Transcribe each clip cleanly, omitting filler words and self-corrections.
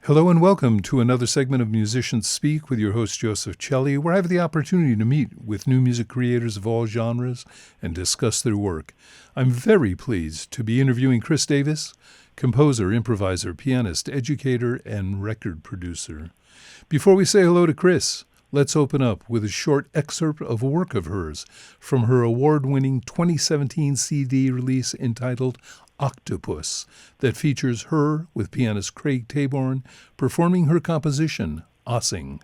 Hello and welcome to another segment of Musicians Speak with your host Joseph Celli, where I have the opportunity to meet with new music creators of all genres and discuss their work. I'm very pleased to be interviewing Kris Davis, composer, improviser, pianist, educator, and record producer. Before we say hello to Kris, let's open up with a short excerpt of a work of hers from her award-winning 2017 CD release entitled Octopus, that features her with pianist Craig Taborn performing her composition, Ossing.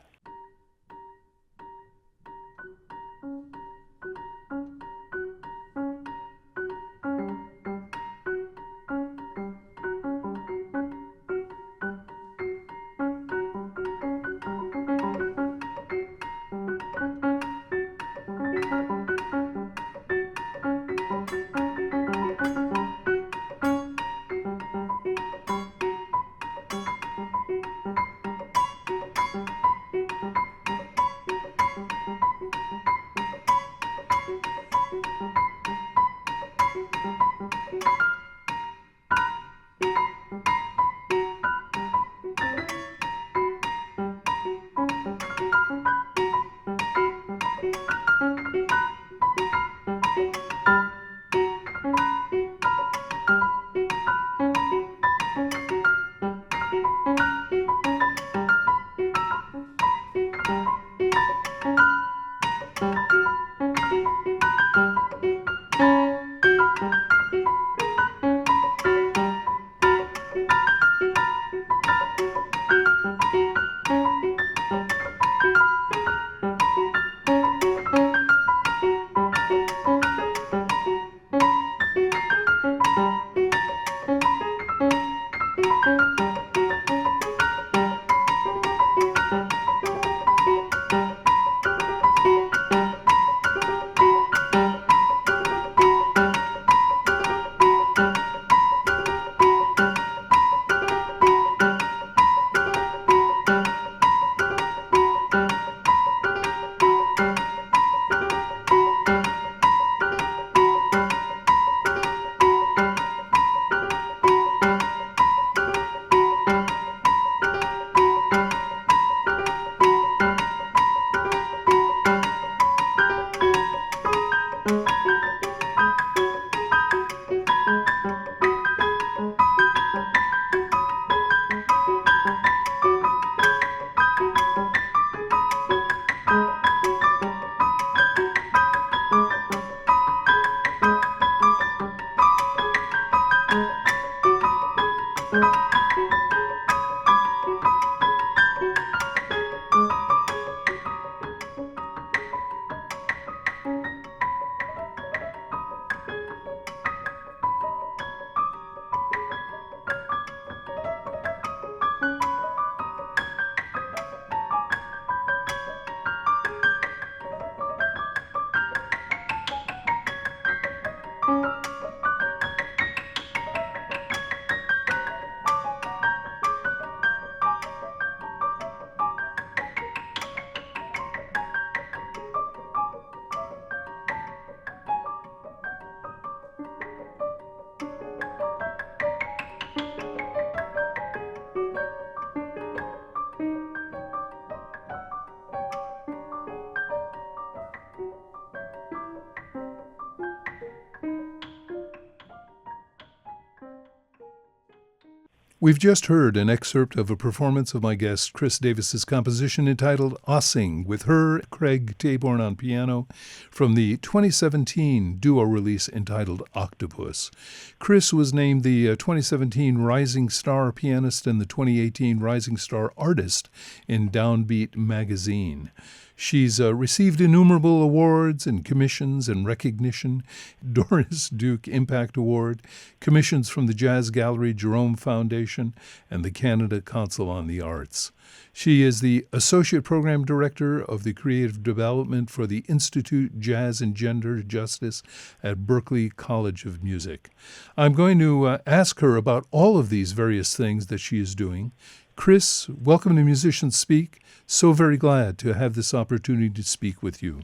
We've just heard an excerpt of a performance of my guest Kris Davis's composition entitled Ossing, with her, Craig Taborn on piano, from the 2017 duo release entitled Octopus. Kris was named the 2017 Rising Star Pianist and the 2018 Rising Star Artist in Downbeat magazine. She's received innumerable awards and commissions and recognition, Doris Duke Impact Award, commissions from the Jazz Gallery Jerome Foundation, and the Canada Council on the Arts. She is the Associate Program Director of the Creative Development for the Institute Jazz and Gender Justice at Berklee College of Music. I'm going to ask her about all of these various things that she is doing. Kris, welcome to Musicians Speak. So very glad to have this opportunity to speak with you.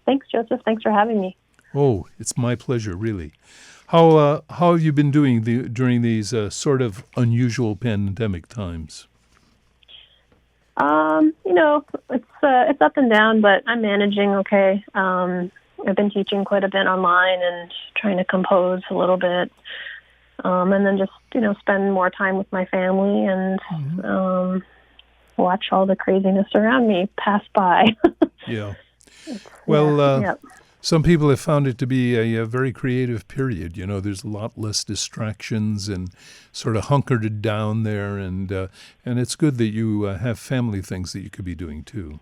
Thanks, Joseph. Thanks for having me. Oh, it's my pleasure, really. How have you been doing during these sort of unusual pandemic times? It's up and down, but I'm managing okay. I've been teaching quite a bit online and trying to compose a little bit, and then just spend more time with my family and watch all the craziness around me pass by. Yeah. Well, Yep. some people have found it to be a very creative period. There's a lot less distractions and sort of hunkered down there, and it's good that you have family things that you could be doing too.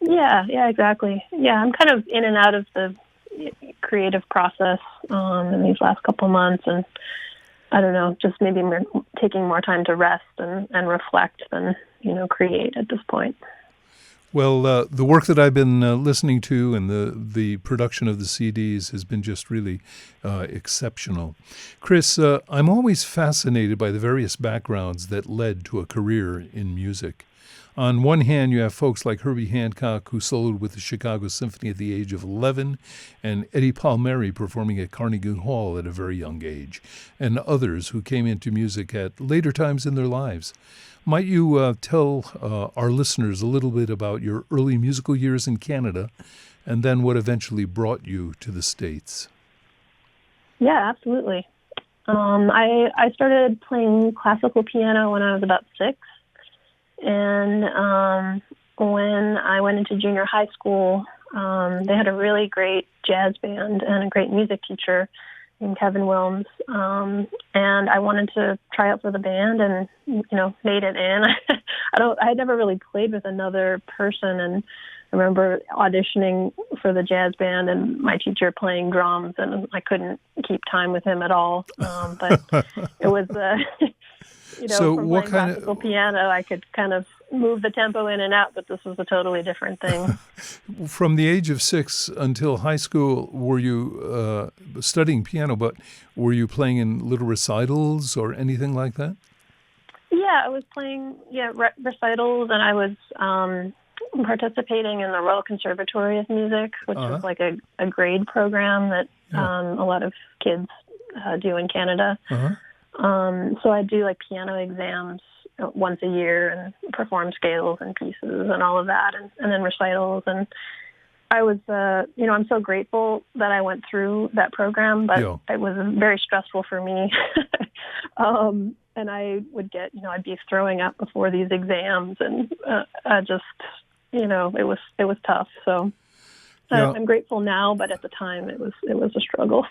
Yeah, exactly. Yeah, I'm kind of in and out of the creative process in these last couple months, and I don't know, just maybe taking more time to rest and reflect than create at this point. Well, the work that I've been listening to and the production of the CDs has been just really exceptional. Kris, I'm always fascinated by the various backgrounds that led to a career in music. On one hand, you have folks like Herbie Hancock, who soloed with the Chicago Symphony at the age of 11, and Eddie Palmieri performing at Carnegie Hall at a very young age, and others who came into music at later times in their lives. Might you tell our listeners a little bit about your early musical years in Canada, and then what eventually brought you to the States? Yeah, absolutely. I started playing classical piano when I was about 6. And when I went into junior high school, they had a really great jazz band and a great music teacher named Kevin Wilms. And I wanted to try out for the band and, made it in. I had never really played with another person. And I remember auditioning for the jazz band and my teacher playing drums, and I couldn't keep time with him at all. But it was... So from what playing kind classical piano, I could kind of move the tempo in and out, but this was a totally different thing. From the age of 6 until high school, were you studying piano, but were you playing in little recitals or anything like that? Yeah, I was playing recitals, and I was participating in the Royal Conservatory of Music, which is like a grade program that a lot of kids do in Canada. So I do like piano exams once a year and perform scales and pieces and all of that, and then recitals. And I was, I'm so grateful that I went through that program, but it was very stressful for me. And I would get, I'd be throwing up before these exams, and it was tough. So I'm grateful now, but at the time it was a struggle.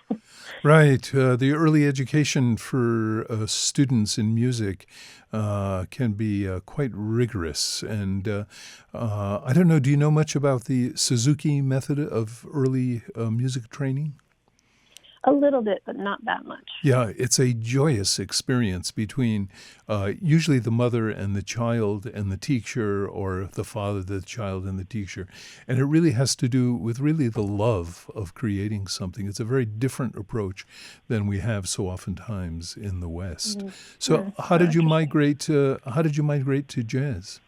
Right. The early education for students in music can be quite rigorous. And I don't know, do you know much about the Suzuki method of early music training? A little bit, but not that much. Yeah, it's a joyous experience between usually the mother and the child and the teacher, or the father, the child, and the teacher. And it really has to do with really the love of creating something. It's a very different approach than we have so oftentimes in the West. Mm-hmm. So how did you migrate to jazz?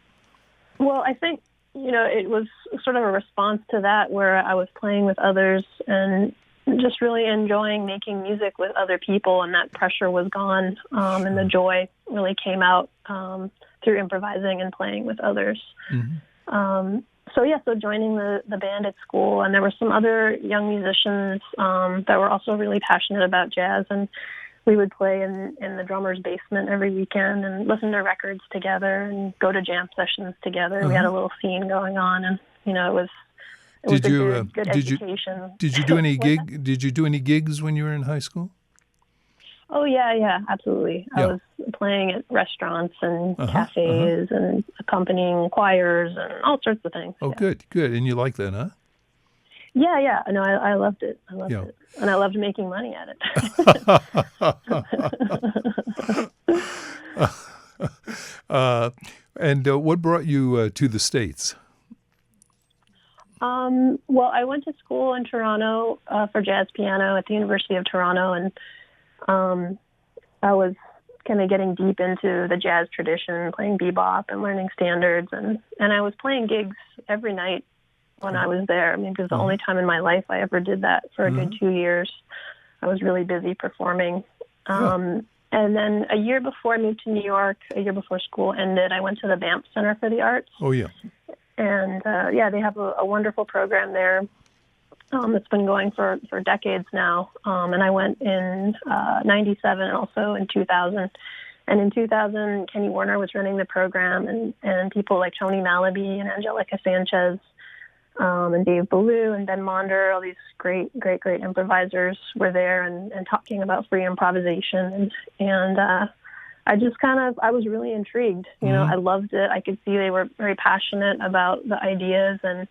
Well, I think, it was sort of a response to that, where I was playing with others and just really enjoying making music with other people, and that pressure was gone, and the joy really came out through improvising and playing with others. Mm-hmm. So joining the band at school, and there were some other young musicians that were also really passionate about jazz, and we would play in the drummer's basement every weekend and listen to records together and go to jam sessions together. Uh-huh. We had a little scene going on, and it was good education. Did you do any Did you do any gigs when you were in high school? Oh yeah, absolutely. Yeah. I was playing at restaurants and cafes and accompanying choirs and all sorts of things. Oh, yeah. Good. And you like that, huh? Yeah. No, I loved it. I loved it, and I loved making money at it. And what brought you to the States? Well, I went to school in Toronto for jazz piano at the University of Toronto, and I was kind of getting deep into the jazz tradition, playing bebop and learning standards, and I was playing gigs every night when I was there. I mean, it was the only time in my life I ever did that for a good 2 years. I was really busy performing. And And then a year before I moved to New York, a year before school ended, I went to the Banff Center for the Arts. Oh, yeah. And, they have a wonderful program there. It's been going for decades now. And I went in 97 and also in 2000. And in 2000, Kenny Werner was running the program, and people like Tony Malaby and Angelica Sanchez and Dave Ballou and Ben Monder, all these great improvisers were there and talking about free improvisation. And I was really intrigued. You know, I loved it. I could see they were very passionate about the ideas and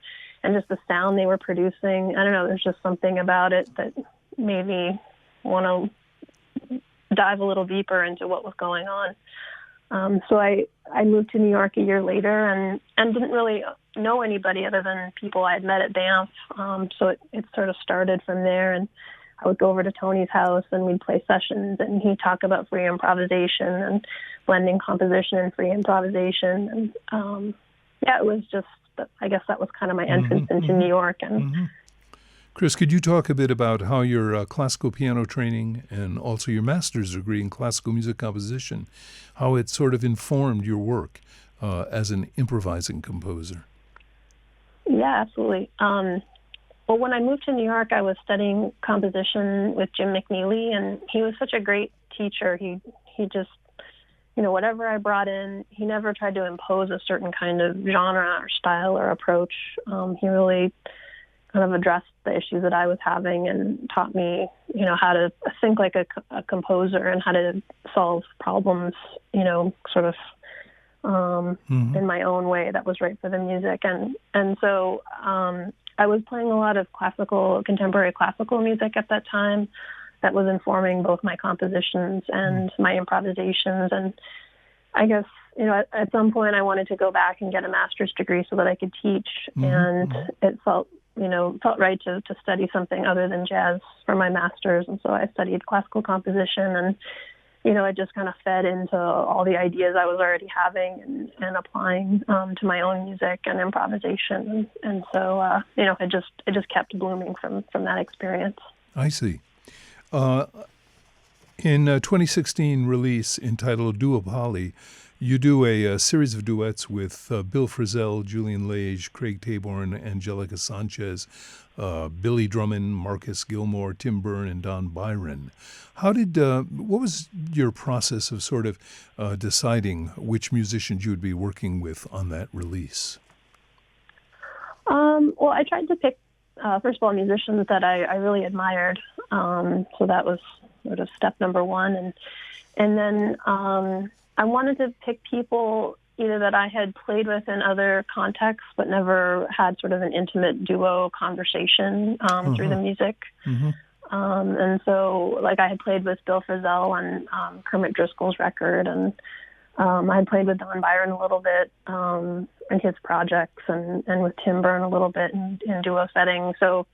just the sound they were producing. I don't know, there's just something about it that made me want to dive a little deeper into what was going on. So I moved to New York a year later and didn't really know anybody other than people I had met at Banff. So it sort of started from there, and I would go over to Tony's house and we'd play sessions, and he'd talk about free improvisation and blending composition and free improvisation. And it was just, I guess that was kind of my entrance into New York. And Kris, could you talk a bit about how your classical piano training and also your master's degree in classical music composition, how it sort of informed your work as an improvising composer? Yeah, absolutely. Well, when I moved to New York, I was studying composition with Jim McNeely, and he was such a great teacher. He just, whatever I brought in, he never tried to impose a certain kind of genre or style or approach. He really kind of addressed the issues that I was having and taught me, how to think like a composer and how to solve problems, sort of in my own way that was right for the music. And so I was playing a lot of contemporary classical music at that time that was informing both my compositions and my improvisations. And I guess, at some point I wanted to go back and get a master's degree so that I could teach. And it felt right to study something other than jazz for my master's. And so I studied classical composition, and, it just kind of fed into all the ideas I was already having and applying to my own music and improvisation. And so, it just kept blooming from that experience. I see. In a 2016 release entitled Duopoly, you do a series of duets with Bill Frisell, Julian Lage, Craig Taborn, Angelica Sanchez, Billy Drummond, Marcus Gilmore, Tim Byrne, and Don Byron. What was your process of sort of deciding which musicians you would be working with on that release? Well, I tried to pick, first of all, musicians that I really admired. So that was sort of step number one. And then I wanted to pick people either that I had played with in other contexts but never had sort of an intimate duo conversation through the music. And so, like, I had played with Bill Frisell on Kermit Driscoll's record, and I had played with Don Byron a little bit in his projects, and with Tim Byrne a little bit in duo settings. So,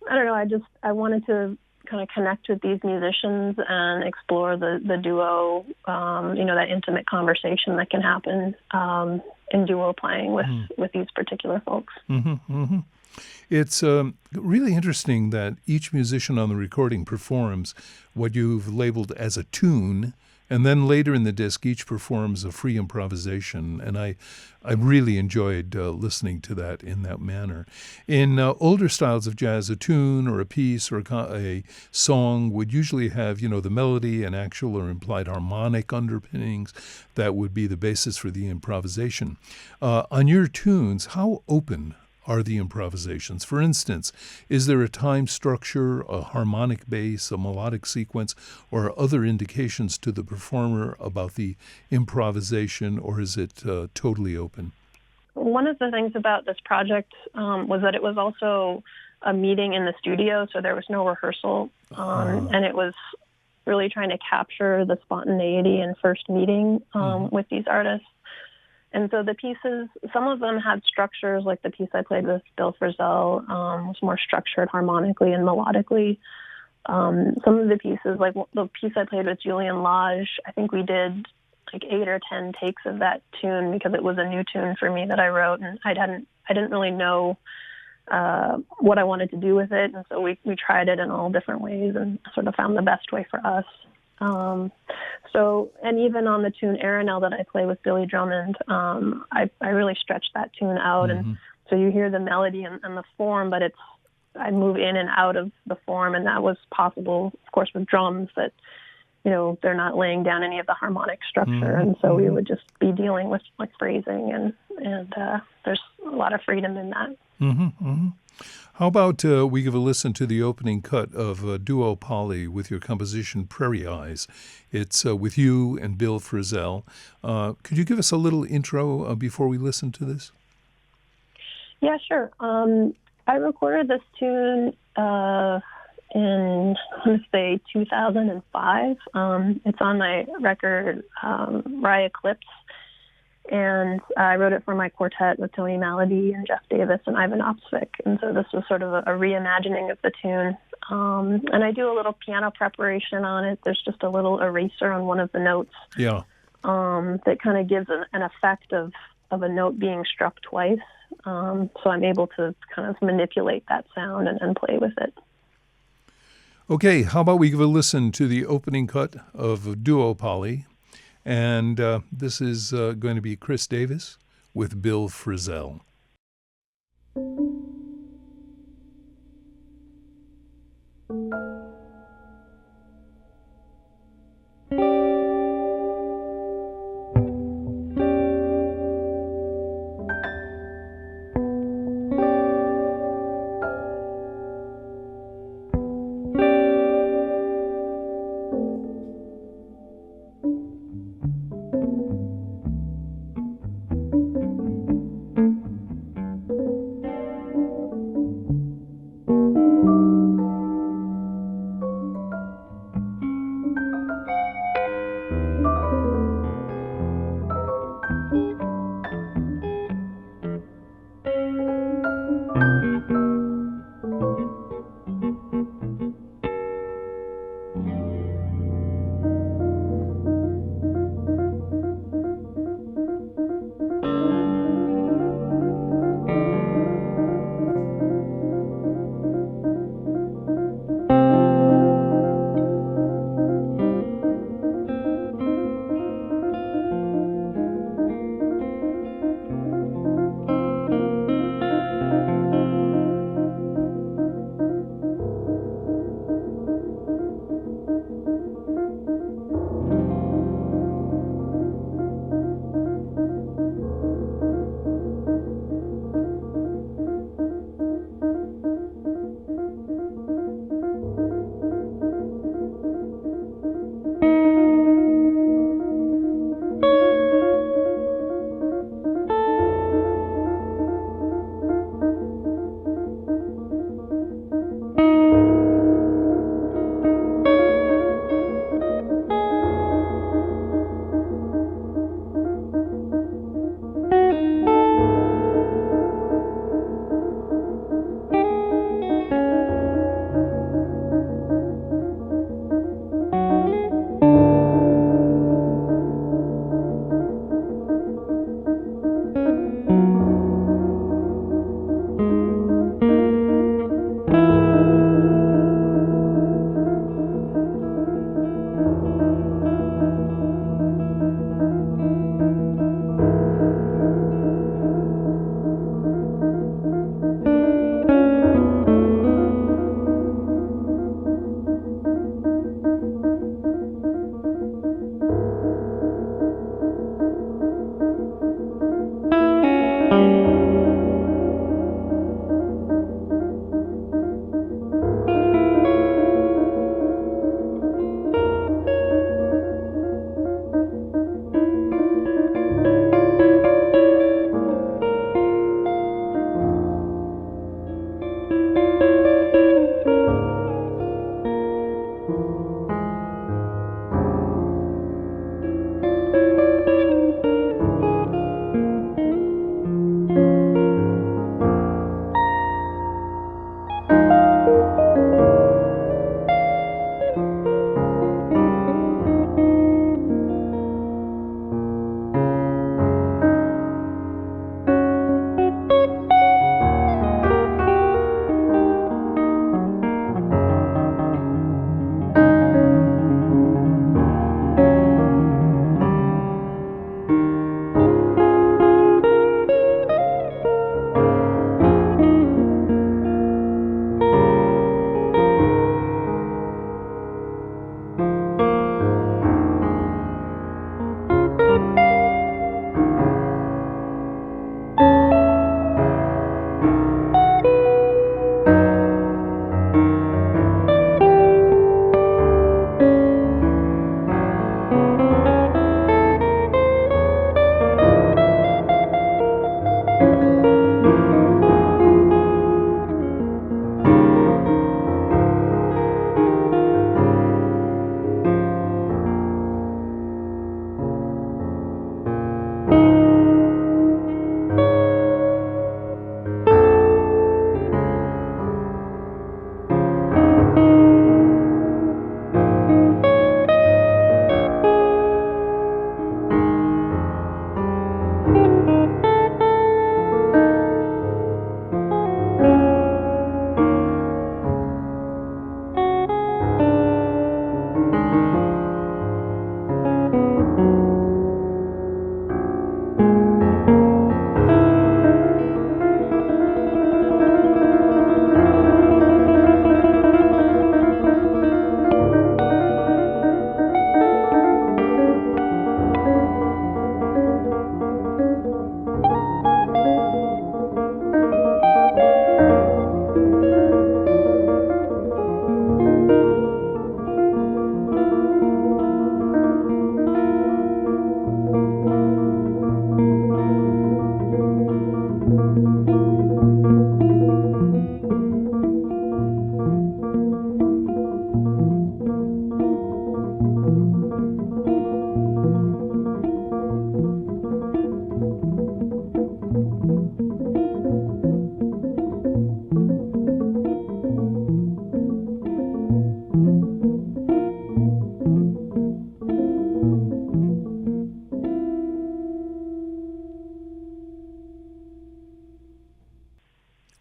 I don't know, I wanted to kind of connect with these musicians and explore the duo, that intimate conversation that can happen in duo playing with these particular folks. It's really interesting that each musician on the recording performs what you've labeled as a tune, and then later in the disc, each performs a free improvisation. And I really enjoyed listening to that in that manner. In older styles of jazz, a tune or a piece or a song would usually have, the melody and actual or implied harmonic underpinnings that would be the basis for the improvisation. On your tunes, how open are the improvisations? For instance, is there a time structure, a harmonic base, a melodic sequence, or other indications to the performer about the improvisation, or is it totally open? One of the things about this project was that it was also a meeting in the studio, so there was no rehearsal, and it was really trying to capture the spontaneity and first meeting with these artists. And so the pieces, some of them had structures, like the piece I played with Bill Frisell was more structured harmonically and melodically. Some of the pieces, like the piece I played with Julian Lage, I think we did like 8 or 10 takes of that tune because it was a new tune for me that I wrote, and I didn't really know what I wanted to do with it. And so we tried it in all different ways and sort of found the best way for us. And even on the tune Aeriol that I play with Billy Drummond, I really stretched that tune out. And so you hear the melody and the form, but I move in and out of the form, and that was possible, of course, with drums that, they're not laying down any of the harmonic structure. And so we would just be dealing with like phrasing, and there's a lot of freedom in that. How about we give a listen to the opening cut of Duo Polly with your composition Prairie Eyes. It's with you and Bill Frisell. Could you give us a little intro before we listen to this? Yeah, sure. I recorded this tune in, I want to say, 2005. It's on my record, Rye Eclipse. And I wrote it for my quartet with Tony Malaby and Jeff Davis and Ivan Opsvik. And so this was sort of a reimagining of the tune. And I do a little piano preparation on it. There's just a little eraser on one of the notes. Yeah. That kind of gives an effect of a note being struck twice. So I'm able to kind of manipulate that sound and play with it. Okay, how about we give a listen to the opening cut of Duo Polly? And this is going to be Kris Davis with Bill Frisell.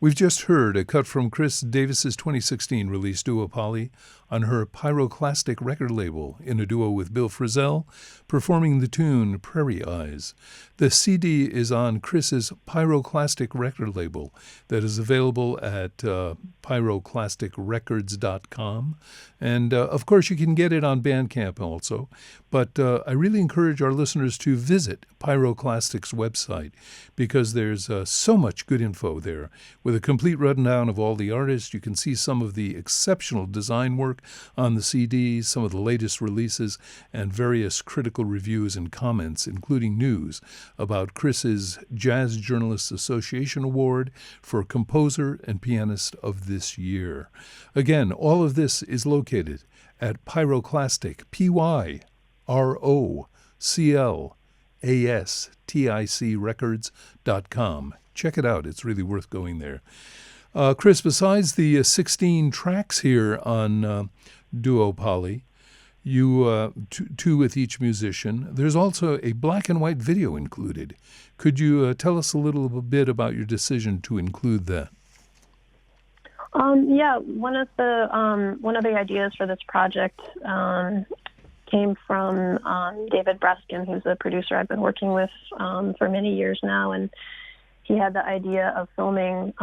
We've just heard a cut from Kris Davis's 2016 release Duopoly on her Pyroclastic record label in a duo with Bill Frisell, performing the tune Prairie Eyes. The CD is on Kris's Pyroclastic record label that is available at pyroclasticrecords.com. And, of course, you can get it on Bandcamp also. But I really encourage our listeners to visit Pyroclastic's website because there's so much good info there. With a complete rundown of all the artists, you can see some of the exceptional design work on the CDs, some of the latest releases, and various critical reviews and comments, including news about Kris's Jazz Journalists Association Award for Composer and Pianist of this year. Again, all of this is located at Pyroclastic, Pyroclastic records.com. Check it out. It's really worth going there. Kris, besides the 16 tracks here on Duopoly, you two with each musician, there's also a black and white video included. Could you tell us a little bit about your decision to include that? Yeah, one of the ideas for this project came from David Breskin, who's a producer I've been working with for many years now, and he had the idea of filming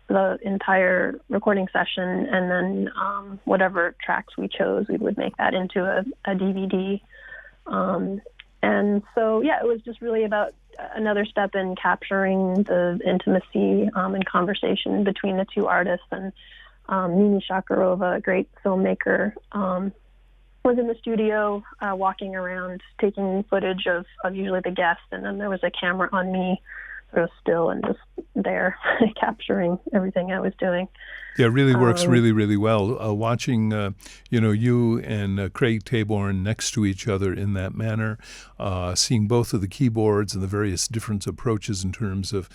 the entire recording session, and then whatever tracks we chose, we would make that into a DVD. And so, yeah, it was just really about another step in capturing the intimacy and conversation between the two artists. And Nini Shakarova, a great filmmaker, was in the studio walking around, taking footage of usually the guest, and then there was a camera on me, sort of still and just there capturing everything I was doing. Yeah, it really works really, really well. Watching, you and Craig Taborn next to each other in that manner, seeing both of the keyboards and the various different approaches in terms of,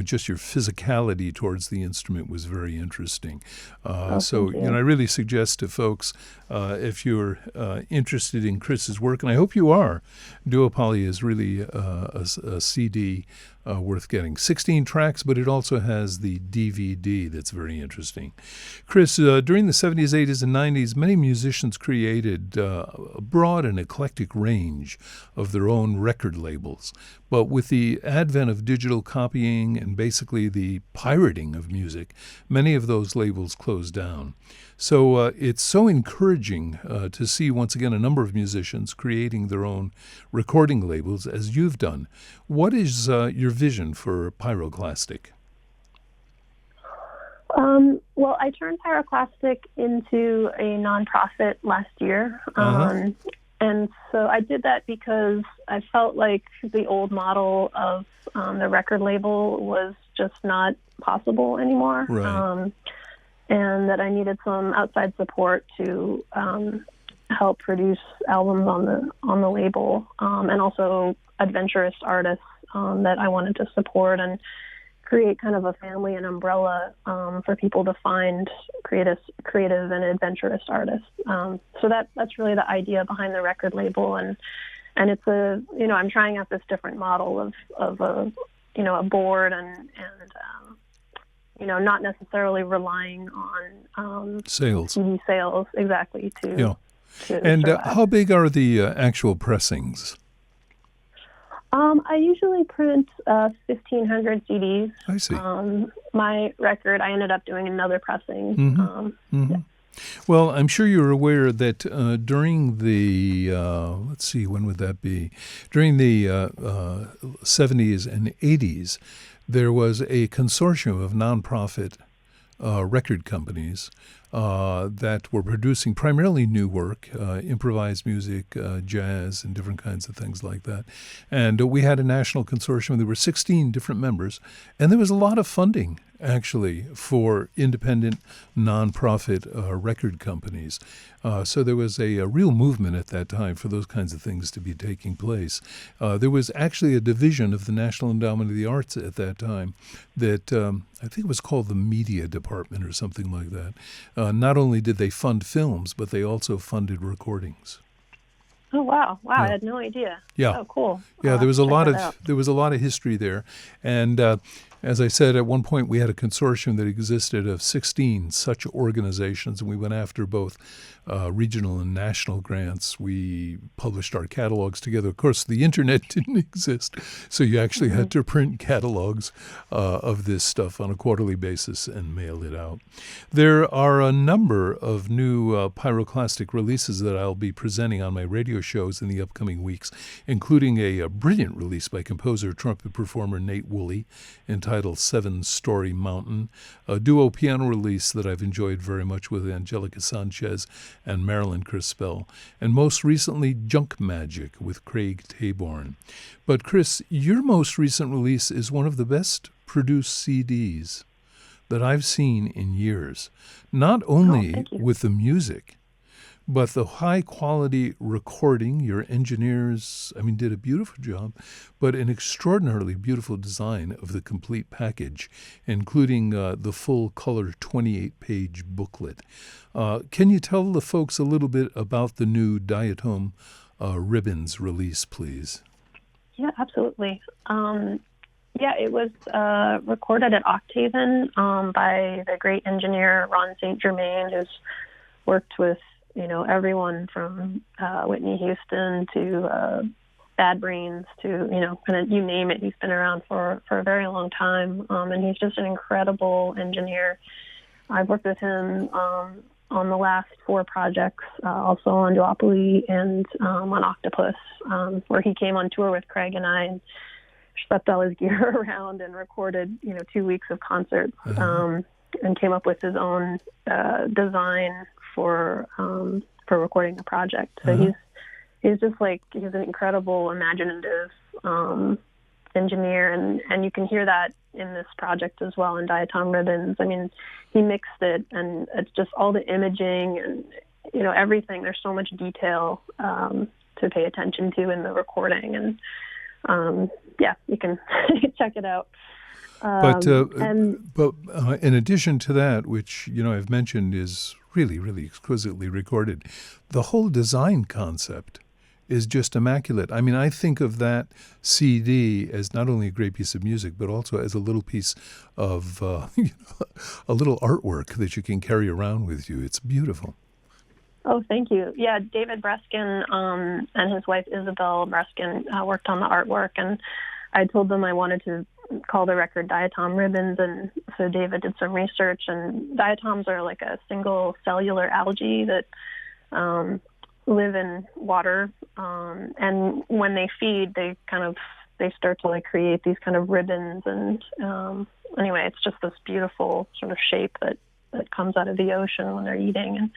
just your physicality towards the instrument was very interesting. I really suggest to folks, if you're interested in Kris's work, and I hope you are, Duopoly is really a CD worth getting. 16 tracks, but it also has the DVD that's very interesting. Kris, during the 70s, 80s, and 90s, many musicians created a broad and eclectic range of their own record labels. But with the advent of digital copying and basically the pirating of music, many of those labels closed down. So it's so encouraging to see, once again, a number of musicians creating their own recording labels, as you've done. What is your vision for Pyroclastic? Well, I turned Pyroclastic into a nonprofit last year. And so I did that because I felt like the old model of the record label was just not possible anymore. Right. And that I needed some outside support to help produce albums on the label, and also adventurous artists that I wanted to support and create kind of a family and umbrella for people to find creative and adventurous artists. So that's really the idea behind the record label, and it's I'm trying out this different model of a board and not necessarily relying on sales. CD sales exactly to And survive. how big are the actual pressings? I usually print 1,500 CDs. I see. My record, I ended up doing another pressing. Yeah. Well, I'm sure you're aware that during the, when would that be? During the 70s and 80s, there was a consortium of nonprofit record companies that were producing primarily new work, improvised music, jazz, and different kinds of things like that. And we had a national consortium. There were 16 different members, and there was a lot of funding, actually, for independent nonprofit record companies. So there was a real movement at that time for those kinds of things to be taking place. There was actually a division of the National Endowment of the Arts at that time that I think it was called the Media Department or something like that. Not only did they fund films, but they also funded recordings. Oh wow! Yeah. I had no idea. Yeah. Oh cool. Yeah, I'll there was a check lot that out. of history there, and As I said, at one point we had a consortium that existed of 16 such organizations, and we went after both regional and national grants. We published our catalogs together. Of course, the internet didn't exist, so you actually had to print catalogs of this stuff on a quarterly basis and mail it out. There are a number of new pyroclastic releases that I'll be presenting on my radio shows in the upcoming weeks, including a brilliant release by composer, trumpet performer Nate Woolley entitled 7-Story Mountain, a duo piano release that I've enjoyed very much with Angelica Sanchez and Marilyn Crispell, and most recently Junk Magic with Craig Taborn. But Kris, your most recent release is one of the best produced CDs that I've seen in years, not only with the music, but the high-quality recording. Your engineers, did a beautiful job, but an extraordinarily beautiful design of the complete package, including the full-color 28-page booklet. Can you tell the folks a little bit about the new Diatom Ribbons release, please? Yeah, absolutely. It was recorded at Octaven by the great engineer Ron St. Germain, who's worked with everyone from Whitney Houston to Bad Brains to, kind of you name it. He's been around for a very long time, and he's just an incredible engineer. I've worked with him on the last 4 projects, also on Duopoly and on Octopus, where he came on tour with Craig and I and schlepped all his gear around and recorded, 2 weeks of concerts, and came up with his own design for recording the project. So he's just he's an incredible imaginative engineer, and you can hear that in this project as well in Diatom Ribbons. He mixed it, and it's just all the imaging and everything. There's so much detail to pay attention to in the recording, and you can check it out. But in addition to that, which I've mentioned is really, really exquisitely recorded, the whole design concept is just immaculate. I think of that CD as not only a great piece of music, but also as a little piece of a little artwork that you can carry around with you. It's beautiful. Oh, thank you. Yeah, David Breskin and his wife Isabel Breskin worked on the artwork, and I told them I wanted to call the record Diatom Ribbons, and so David did some research, and diatoms are like a single cellular algae that live in water, and when they feed, they start to create these kind of ribbons, and anyway, it's just this beautiful sort of shape that comes out of the ocean when they're eating,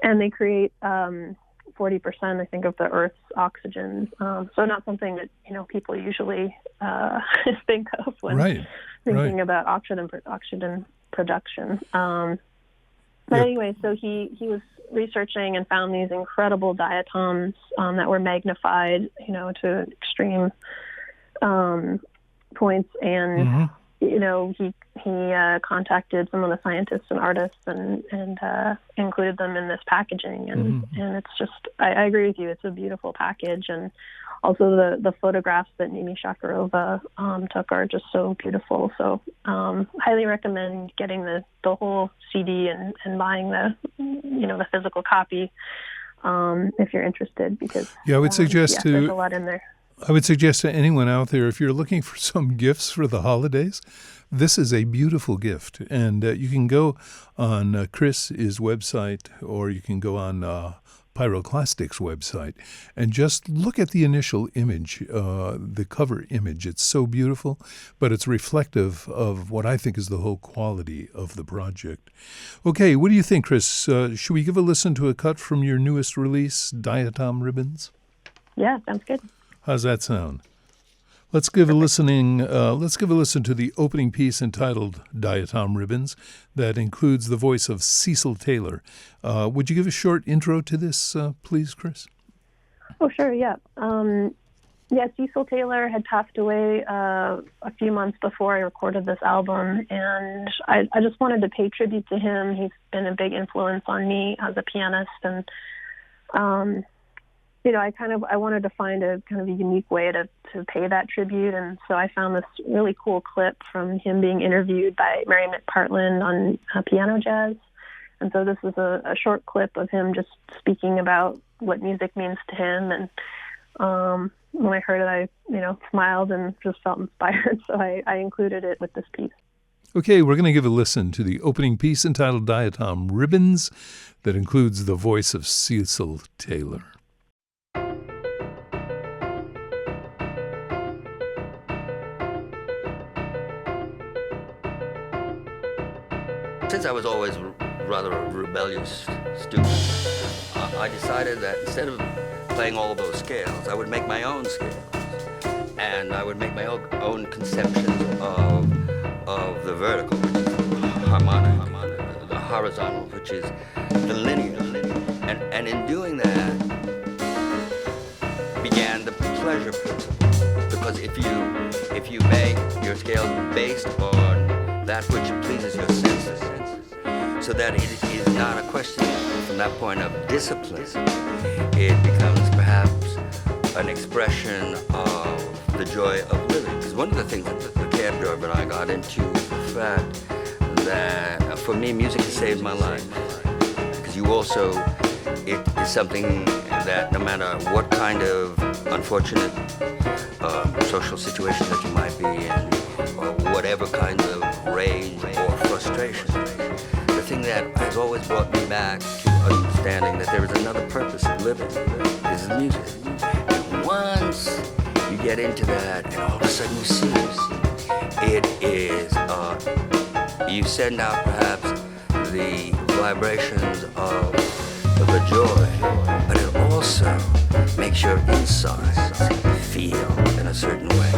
and they create 40%, I think, of the Earth's oxygen. So not something that people usually think of when thinking about oxygen production. But anyway, so he was researching and found these incredible diatoms that were magnified, to extreme points, and he contacted some of the scientists and artists and included them in this packaging, and it's just, I agree with you, it's a beautiful package, and also the photographs that Mimi Shakarova took are just so beautiful. So highly recommend getting the whole CD and buying the physical copy if you're interested, because I would suggest there's a lot in there. I would suggest to anyone out there, if you're looking for some gifts for the holidays, this is a beautiful gift. And you can go on Kris's website, or you can go on Pyroclastic's website, and just look at the initial image, the cover image. It's so beautiful, but it's reflective of what I think is the whole quality of the project. Okay, what do you think, Kris? Should we give a listen to a cut from your newest release, Diatom Ribbons? Yeah, sounds good. How's that sound? Let's give a listen to the opening piece entitled Diatom Ribbons that includes the voice of Cecil Taylor. Would you give a short intro to this, please, Kris? Oh, sure, yeah. Cecil Taylor had passed away a few months before I recorded this album, and I just wanted to pay tribute to him. He's been a big influence on me as a pianist, and I wanted to find a kind of a unique way to pay that tribute. And so I found this really cool clip from him being interviewed by Mary McPartland on piano jazz. And so this is a short clip of him just speaking about what music means to him. And when I heard it, I smiled and just felt inspired. So I included it with this piece. Okay, we're going to give a listen to the opening piece entitled Diatom Ribbons that includes the voice of Cecil Taylor. Since I was always rather a rebellious student, I decided that instead of playing all those scales, I would make my own scales. And I would make my own conceptions of the vertical, which is harmonic, the horizontal, which is the linear. And in doing that began the pleasure principle. Because if you make your scales based on that which pleases your senses, so that it is not a question from that point of discipline, it becomes perhaps an expression of the joy of living. Because one of the things that the cab driver and I got into was the fact that for me, music has saved my life. Because it is something that no matter what kind of unfortunate social situation that you might be in, or whatever kind of rage or frustration, the thing that has always brought me back to understanding that there is another purpose of living is music. And once you get into that, and all of a sudden you see it is, you send out perhaps the vibrations of the joy, but it also makes your insides feel in a certain way.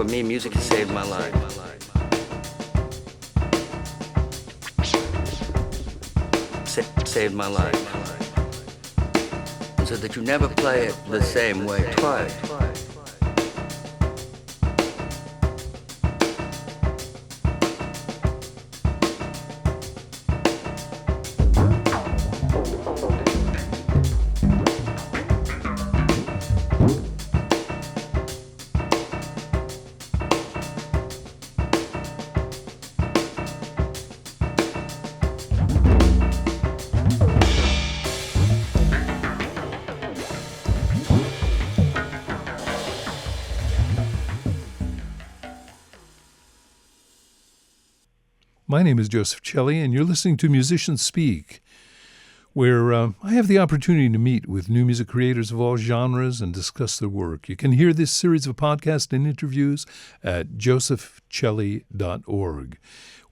for me, music has saved my life. Saved my life. So that you never play it the same way twice. My name is Joseph Celli, and you're listening to Musicians Speak, where I have the opportunity to meet with new music creators of all genres and discuss their work. You can hear this series of podcasts and interviews at josephcelli.org.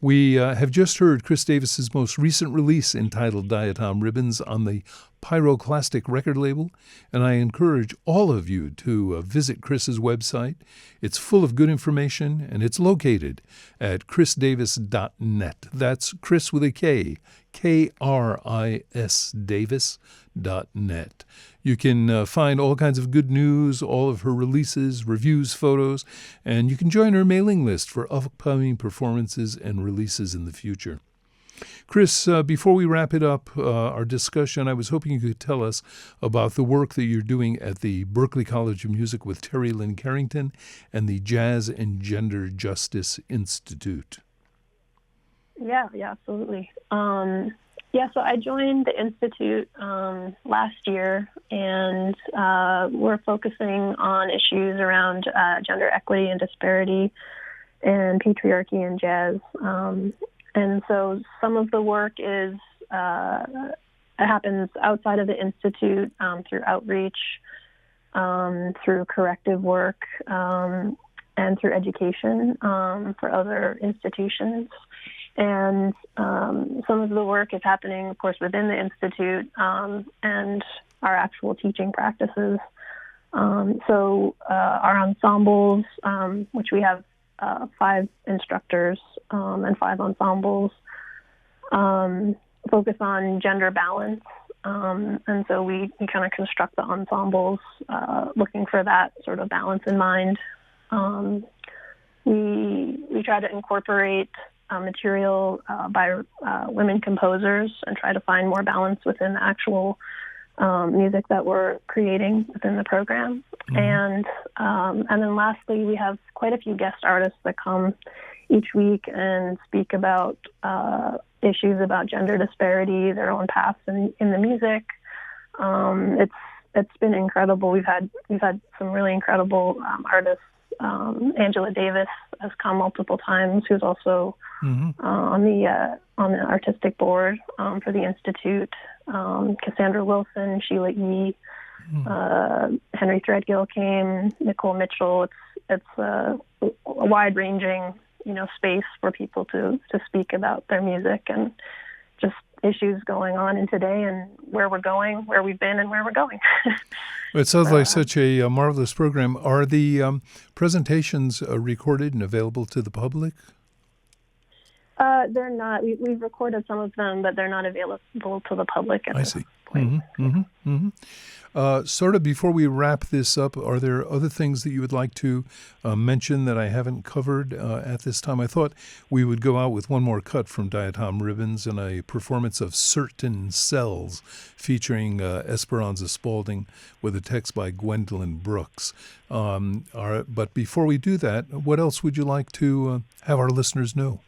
We have just heard Kris Davis's most recent release entitled Diatom Ribbons on the Pyroclastic record label, and I encourage all of you to visit Kris's website. It's full of good information, and it's located at krisdavis.net. That's Kris with a K, K-R-I-S Davis.net. You can find all kinds of good news, all of her releases, reviews, photos, and you can join her mailing list for upcoming performances and releases in the future. Kris, before we wrap it up, our discussion, I was hoping you could tell us about the work that you're doing at the Berklee College of Music with Terri Lyne Carrington and the Jazz and Gender Justice Institute. Yeah, absolutely. So I joined the Institute last year, and we're focusing on issues around gender equity and disparity and patriarchy in jazz. And so some of the work is it happens outside of the Institute through outreach, through corrective work, and through education for other institutions. And some of the work is happening, of course, within the Institute and our actual teaching practices. So our ensembles, which we have 5 instructors and 5 ensembles, focus on gender balance. And so we kind of construct the ensembles looking for that sort of balance in mind. We try to incorporate material by women composers and try to find more balance within the actual music that we're creating within the program. Mm-hmm. And then lastly, we have quite a few guest artists that come each week and speak about issues about gender disparity, their own paths in the music. It's been incredible. We've had some really incredible artists. Angela Davis has come multiple times, who's also on the artistic board for the Institute. Cassandra Wilson, Sheila E., Henry Threadgill came, Nicole Mitchell. It's a wide-ranging, space for people to speak about their music and just issues going on in today and where we're going, where we've been, and where we're going. It sounds like such a marvelous program. Are the presentations recorded and available to the public? They're not. We've recorded some of them, but they're not available to the public at this point. Sort of before we wrap this up, are there other things that you would like to mention that I haven't covered at this time? I thought we would go out with one more cut from Diatom Ribbons and a performance of Certain Cells featuring Esperanza Spalding with a text by Gwendolyn Brooks. But before we do that, what else would you like to have our listeners know?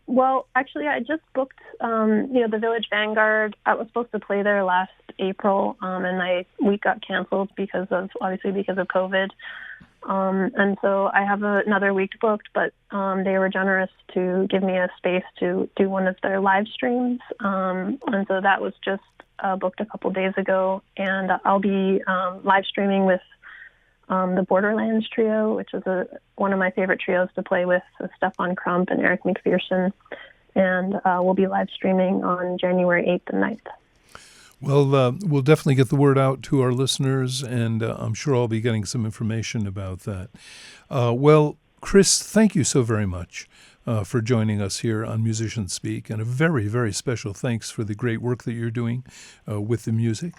Well, actually, I just booked, the Village Vanguard. I was supposed to play there last April, and my week got canceled because of COVID. And so I have another week booked, but they were generous to give me a space to do one of their live streams. And so that was just booked a couple days ago, and I'll be live streaming with the Borderlands Trio, which is one of my favorite trios to play with Stefan Crump and Eric McPherson. And we'll be live streaming on January 8th and 9th. Well, we'll definitely get the word out to our listeners, and I'm sure I'll be getting some information about that. Well, Kris, thank you so very much for joining us here on Musicians Speak, and a very, very special thanks for the great work that you're doing with the music.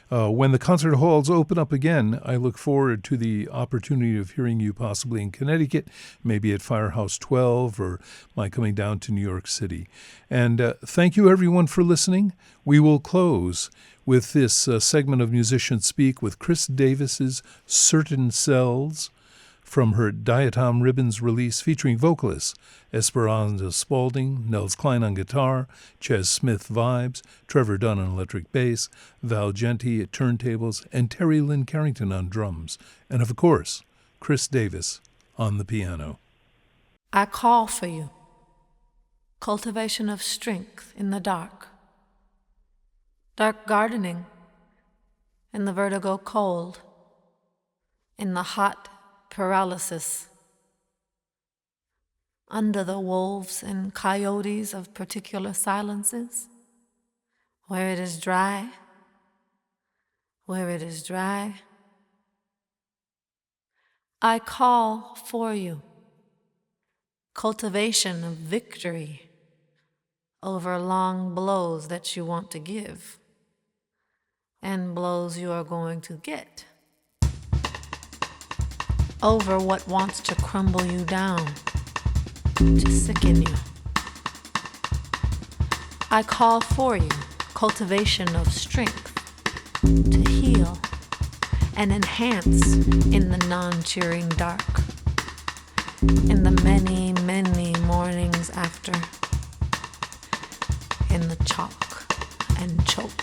When the concert halls open up again, I look forward to the opportunity of hearing you possibly in Connecticut, maybe at Firehouse 12, or my coming down to New York City. And thank you, everyone, for listening. We will close with this segment of Musicians Speak with Kris Davis's Certain Cells from her Diatom Ribbons release, featuring vocalists Esperanza Spalding, Nels Klein on guitar, Ches Smith vibes, Trevor Dunn on electric bass, Val Genti at turntables, and Terri Lyne Carrington on drums, and of course, Kris Davis on the piano. I call for you. Cultivation of strength in the dark. Dark gardening in the vertigo cold, in the hot paralysis, under the wolves and coyotes of particular silences, where it is dry, where it is dry. I call for you. Cultivation of victory over long blows that you want to give and blows you are going to get, over what wants to crumble you down, to sicken you. I call for you cultivation of strength to heal and enhance in the non-cheering dark, in the many, many mornings after, in the chalk and choke.